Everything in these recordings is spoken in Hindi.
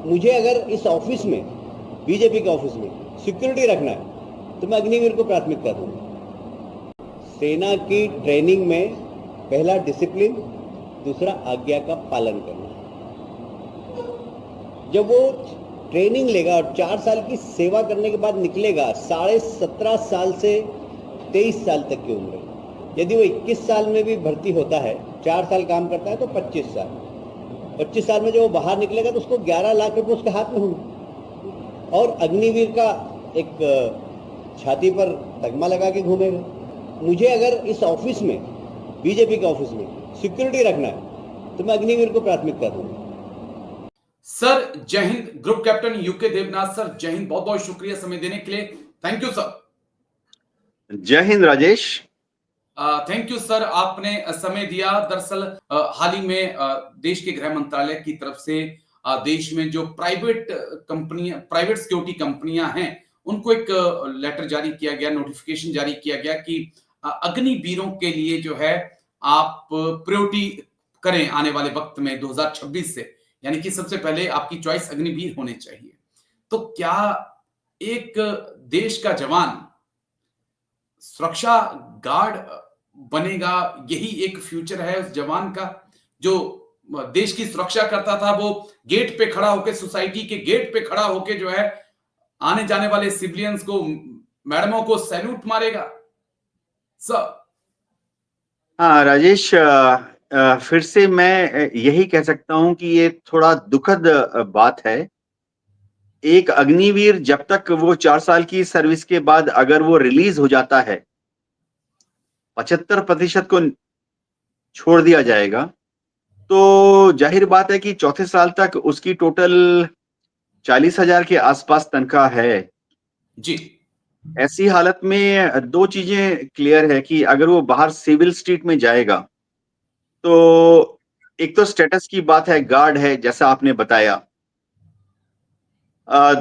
मुझे अगर इस ऑफिस में, बीजेपी के ऑफिस में सिक्योरिटी रखना है तो मैं अग्निवीर को प्राथमिकता दूंगा। सेना की ट्रेनिंग में पहला डिसिप्लिन, दूसरा आज्ञा का पालन करना। जब वो ट्रेनिंग लेगा और 4 साल की सेवा करने के बाद निकलेगा, 17.5 साल से 23 साल तक की उम्र। यदि वो 21 साल में भी भर्ती होता है, 4 साल काम करता है तो 25 साल। 25 साल में जब वो बाहर निकलेगा तो उसको 11 लाख रुपए उसके हाथ में होंगे और अग्निवीर का एक छाती पर तगमा लगा के घूमेगा। मुझे अगर इस ऑफिस में, बीजेपी के ऑफिस में सिक्योरिटी रखना है तो मैं अग्निवीर को प्राथमिकता दूंगा। सर जय Hind. Group captain U K Devnath sir, जय हिंद। बहुत बहुत शुक्रिया समय देने के लिए। Thank you sir. जय Hind Rajesh. Thank you sir, आपने समय दिया। दरअसल हाल ही में देश के गृह मंत्रालय की तरफ से देश में जो प्राइवेट कंपनियां, प्राइवेट सिक्योरिटी कंपनियां हैं, उनको एक लेटर जारी किया गया, नोटिफिकेशन जारी किया गया कि अग्निवीरों के लिए जो है आप प्रायोरिटी करें आने वाले वक्त में 2026 से, यानी कि सबसे पहले आपकी चॉइस अग्निवीर होने चाहिए। तो क्या एक देश का जवान सुरक्षा गार्ड बनेगा? यही एक फ्यूचर है उस जवान का जो देश की सुरक्षा करता था। वो गेट पे खड़ा होकर, सोसाइटी के गेट पे खड़ा होकर जो है आने जाने वाले सिविलियंस को, मैडमों को सैल्यूट मारेगा। सर हाँ राजेश, फिर से मैं यही कह सकता हूं कि ये थोड़ा दुखद बात है। एक अग्निवीर जब तक वो 4 साल की सर्विस के बाद अगर वो रिलीज हो जाता है, 75% को छोड़ दिया जाएगा, तो जाहिर बात है कि चौथे साल तक उसकी टोटल 40,000 के आसपास तनख्वाह है। जी, ऐसी हालत में दो चीजें क्लियर है कि अगर वो बाहर सिविल स्ट्रीट में जाएगा तो एक तो स्टेटस की बात है, गार्ड है जैसा आपने बताया।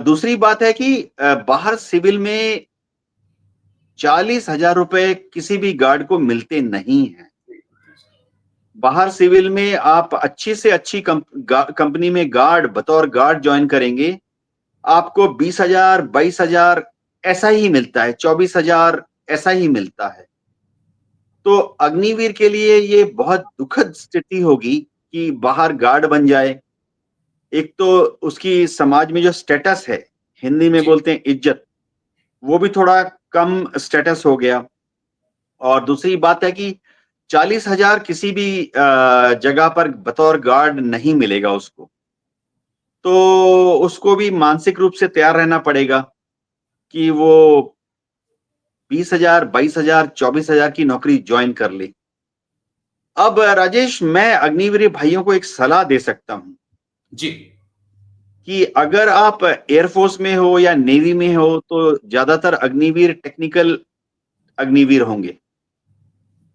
दूसरी बात है कि बाहर सिविल में 40,000 रुपए किसी भी गार्ड को मिलते नहीं है। बाहर सिविल में आप अच्छी से अच्छी कंपनी में गार्ड, बतौर गार्ड ज्वाइन करेंगे, आपको 20,000, 22,000 ऐसा ही मिलता है, 24,000 ऐसा ही मिलता है। तो अग्निवीर के लिए ये बहुत दुखद स्थिति होगी कि बाहर गार्ड बन जाए। एक तो उसकी समाज में जो स्टेटस है, हिंदी में जी, बोलते हैं इज्जत, वो भी थोड़ा कम स्टेटस हो गया। और दूसरी बात है कि 40,000 किसी भी जगह पर बतौर गार्ड नहीं मिलेगा उसको। तो उसको भी मानसिक रूप से तैयार रहना पड़ेगा कि वो 20,000, 22,000, 24,000 की नौकरी ज्वाइन कर ले। अब राजेश, मैं अग्निवीर भाइयों को एक सलाह दे सकता हूं जी, कि अगर आप एयरफोर्स में हो या नेवी में हो तो ज्यादातर अग्निवीर टेक्निकल अग्निवीर होंगे।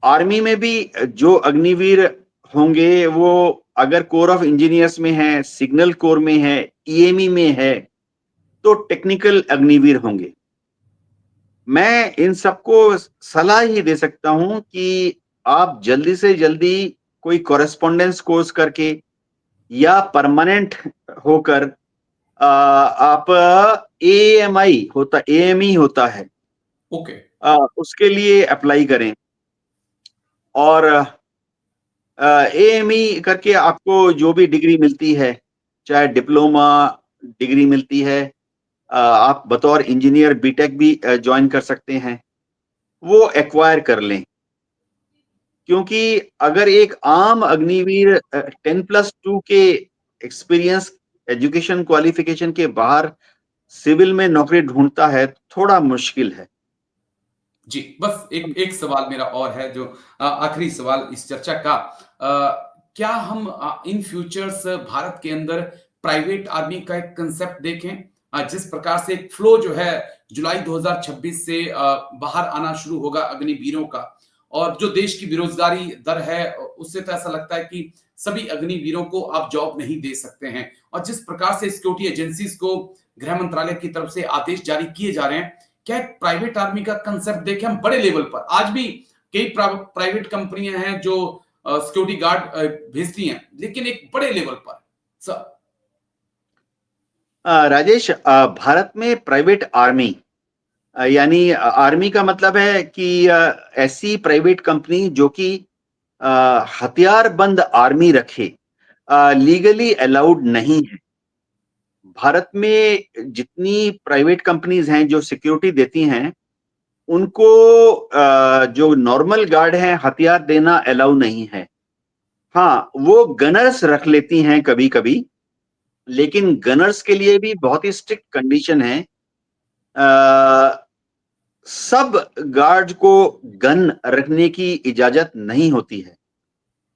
आर्मी में भी जो अग्निवीर होंगे वो अगर कोर ऑफ इंजीनियर्स में है, सिग्नल कोर में है, ईएमई में है, तो टेक्निकल अग्निवीर होंगे। मैं इन सबको सलाह ही दे सकता हूं कि आप जल्दी से जल्दी कोई कॉरेस्पॉन्डेंस कोर्स करके या परमानेंट होकर आप एएमई होता है, ओके, उसके लिए अप्लाई करें। और एएमई करके आपको जो भी डिग्री मिलती है, चाहे डिप्लोमा डिग्री मिलती है, आप बतौर इंजीनियर बीटेक भी ज्वाइन कर सकते हैं, वो एक्वायर कर लें। क्योंकि अगर एक आम अग्निवीर 10+2 के एक्सपीरियंस, एजुकेशन क्वालिफिकेशन के बाहर सिविल में नौकरी ढूंढता है, थोड़ा मुश्किल है। जी। बस एक एक सवाल मेरा और है, जो आखिरी सवाल इस चर्चा का। क्या हम इन फ्यूचर्स भारत के अंदर प्राइवेट आर्मी का एक कंसेप्ट देखें? जिस प्रकार से एक फ्लो जो है जुलाई 2026 से बाहर आना शुरू होगा अग्निवीरों का, और जो देश की बेरोजगारी दर है उससे तो ऐसा लगता है कि सभी अग्निवीरों को आप जॉब नहीं दे सकते हैं। और जिस प्रकार से सिक्योरिटी एजेंसीज को गृह मंत्रालय की तरफ से आदेश जारी किए जा रहे हैं, क्या एक प्राइवेट आर्मी का कंसेप्ट देखें हम बड़े लेवल पर? आज भी कई प्राइवेट कंपनियां हैं जो सिक्योरिटी गार्ड भेजती हैं, लेकिन एक बड़े लेवल पर। सर राजेश, भारत में प्राइवेट आर्मी, यानी आर्मी का मतलब है कि ऐसी प्राइवेट कंपनी जो कि हथियारबंद आर्मी रखे, लीगली अलाउड नहीं है। भारत में जितनी प्राइवेट कंपनीज हैं जो सिक्योरिटी देती हैं, उनको जो नॉर्मल गार्ड हैं हथियार देना अलाउ नहीं है। हाँ, वो गनर्स रख लेती हैं कभी कभी, लेकिन गनर्स के लिए भी बहुत ही स्ट्रिक्ट कंडीशन है। सब गार्ड को गन रखने की इजाजत नहीं होती है।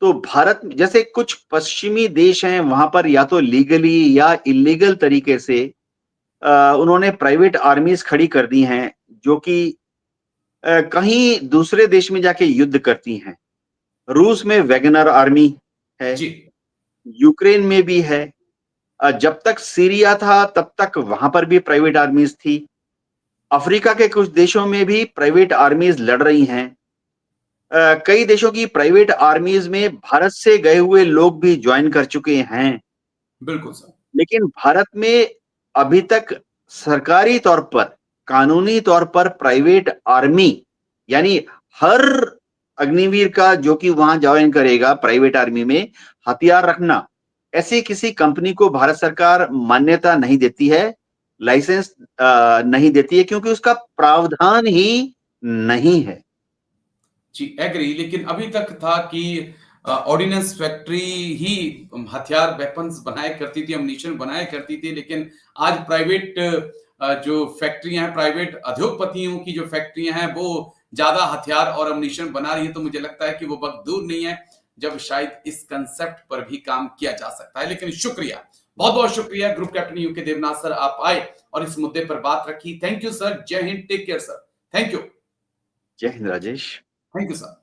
तो भारत जैसे कुछ पश्चिमी देश हैं, वहां पर या तो लीगली या इलीगल तरीके से उन्होंने प्राइवेट आर्मीज खड़ी कर दी हैं, जो कि कहीं दूसरे देश में जाके युद्ध करती हैं। रूस में वैगनर आर्मी है, जी यूक्रेन में भी है। जब तक सीरिया था तब तक वहां पर भी प्राइवेट आर्मीज थी। अफ्रीका के कुछ देशों में भी प्राइवेट आर्मीज लड़ रही हैं। कई देशों की प्राइवेट आर्मीज में भारत से गए हुए लोग भी ज्वाइन कर चुके हैं। बिल्कुल सर। लेकिन भारत में अभी तक सरकारी तौर पर, कानूनी तौर पर प्राइवेट आर्मी, यानी हर अग्निवीर का जो कि वहां ज्वाइन करेगा प्राइवेट आर्मी में हथियार रखना, ऐसी किसी कंपनी को भारत सरकार मान्यता नहीं देती है, लाइसेंस नहीं देती है, क्योंकि उसका प्रावधान ही नहीं है। जी एग्री, लेकिन अभी तक था कि ऑर्डिनेंस फैक्ट्री ही हथियार वेपन्स बनाया करती थी, अम्यूनिशन बनाया करती थी, लेकिन आज प्राइवेट जो फैक्ट्रियां हैं, प्राइवेट उद्योगपतियों की जो फैक्ट्रियां हैं, वो ज्यादा हथियार और अम्यूनिशन बना रही है। तो मुझे लगता है कि वो वक्त दूर नहीं है जब शायद इस कंसेप्ट पर भी काम किया जा सकता है। लेकिन शुक्रिया, बहुत बहुत शुक्रिया group captain U K Devnath sir, आप आए और इस मुद्दे पर बात रखी। थैंक यू सर, जय हिंद, take care sir. Thank you. जय Hind Rajesh. Thank you sir.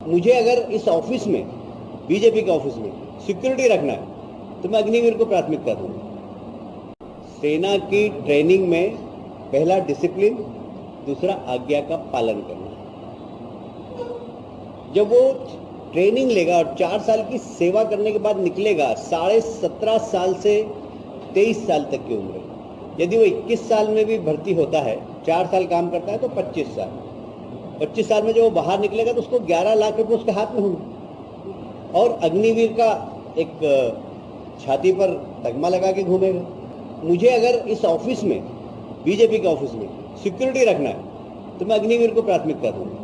मुझे अगर इस ऑफिस में, बीजेपी के ऑफिस में सिक्योरिटी रखना है तो मैं अग्निवीर को प्राथमिकता दूंगा। सेना की ट्रेनिंग में पहला डिसिप्लिन, दूसरा आज्ञा का पालन करना। जब वो ट्रेनिंग लेगा और 4 साल की सेवा करने के बाद निकलेगा, 17.5 साल से 23 साल तक की उम्र, यदि वो 21 साल में भी भर्ती होता है, 4 साल काम करता है तो 25 साल, 25 साल में जब वो बाहर निकलेगा तो उसको 11 लाख रुपए उसके हाथ में होंगे और अग्निवीर का एक छाती पर तगमा लगा के घूमेगा। मुझे अगर इस ऑफिस में, बीजेपी के ऑफिस में सिक्योरिटी रखना है तो मैं अग्निवीर को प्राथमिकता दूंगा।